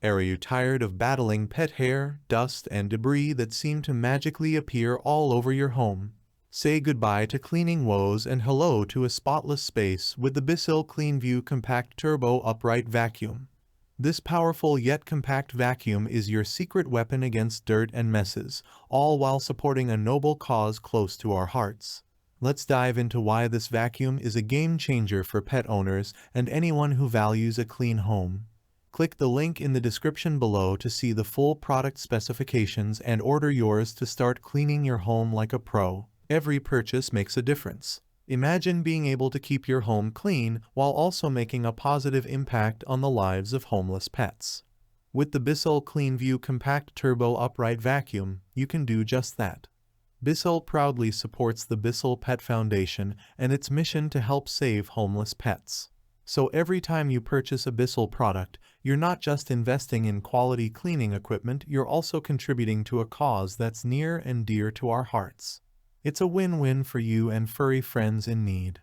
Are you tired of battling pet hair, dust, and debris that seem to magically appear all over your home? Say goodbye to cleaning woes and hello to a spotless space with the BISSELL CleanView Compact Turbo Upright Vacuum. This powerful yet compact vacuum is your secret weapon against dirt and messes, all while supporting a noble cause close to our hearts. Let's dive into why this vacuum is a game changer for pet owners and anyone who values a clean home. Click the link in the description below to see the full product specifications and order yours to start cleaning your home like a pro. Every purchase makes a difference. Imagine being able to keep your home clean while also making a positive impact on the lives of homeless pets. With the BISSELL CleanView Compact Turbo Upright Vacuum, you can do just that. BISSELL proudly supports the BISSELL Pet Foundation and its mission to help save homeless pets. So every time you purchase a BISSELL product, you're not just investing in quality cleaning equipment, you're also contributing to a cause that's near and dear to our hearts. It's a win-win for you and furry friends in need.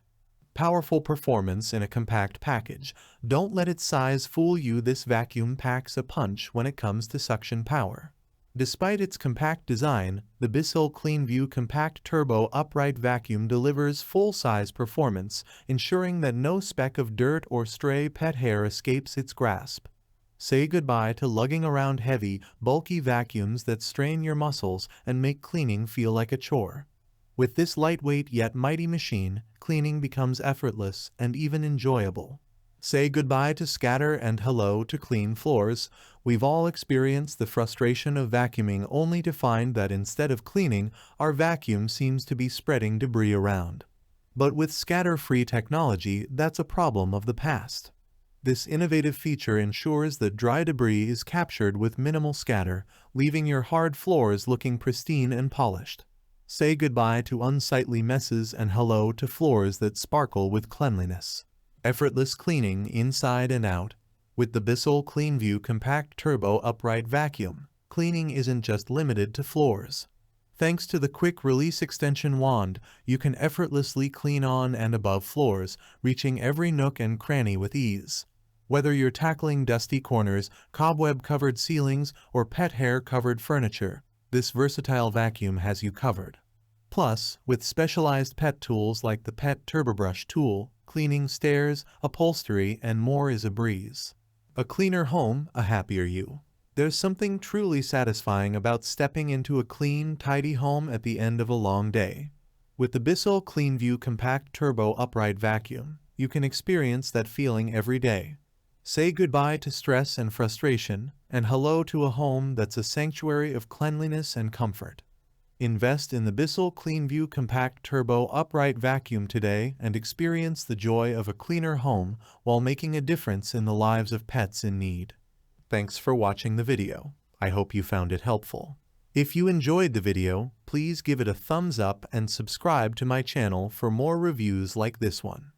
Powerful performance in a compact package. Don't let its size fool you. This vacuum packs a punch when it comes to suction power. Despite its compact design, the BISSELL CleanView Compact Turbo Upright Vacuum delivers full-size performance, ensuring that no speck of dirt or stray pet hair escapes its grasp. Say goodbye to lugging around heavy, bulky vacuums that strain your muscles and make cleaning feel like a chore. With this lightweight yet mighty machine, cleaning becomes effortless and even enjoyable. Say goodbye to scatter and hello to clean floors. We've all experienced the frustration of vacuuming only to find that instead of cleaning, our vacuum seems to be spreading debris around. But with scatter-free technology, that's a problem of the past. This innovative feature ensures that dry debris is captured with minimal scatter, leaving your hard floors looking pristine and polished. Say goodbye to unsightly messes and hello to floors that sparkle with cleanliness. Effortless cleaning inside and out. With the BISSELL CleanView Compact Turbo Upright Vacuum, cleaning isn't just limited to floors. Thanks to the quick-release extension wand, you can effortlessly clean on and above floors, reaching every nook and cranny with ease. Whether you're tackling dusty corners, cobweb-covered ceilings, or pet hair-covered furniture, this versatile vacuum has you covered. Plus, with specialized pet tools like the Pet Turbo Brush tool, cleaning stairs, upholstery, and more is a breeze. A cleaner home, a happier you. There's something truly satisfying about stepping into a clean, tidy home at the end of a long day. With the BISSELL CleanView Compact Turbo Upright Vacuum, you can experience that feeling every day. Say goodbye to stress and frustration, and hello to a home that's a sanctuary of cleanliness and comfort. Invest in the BISSELL CleanView Compact Turbo Upright Vacuum today and experience the joy of a cleaner home while making a difference in the lives of pets in need. Thanks for watching the video. I hope you found it helpful. If you enjoyed the video, please give it a thumbs up and subscribe to my channel for more reviews like this one.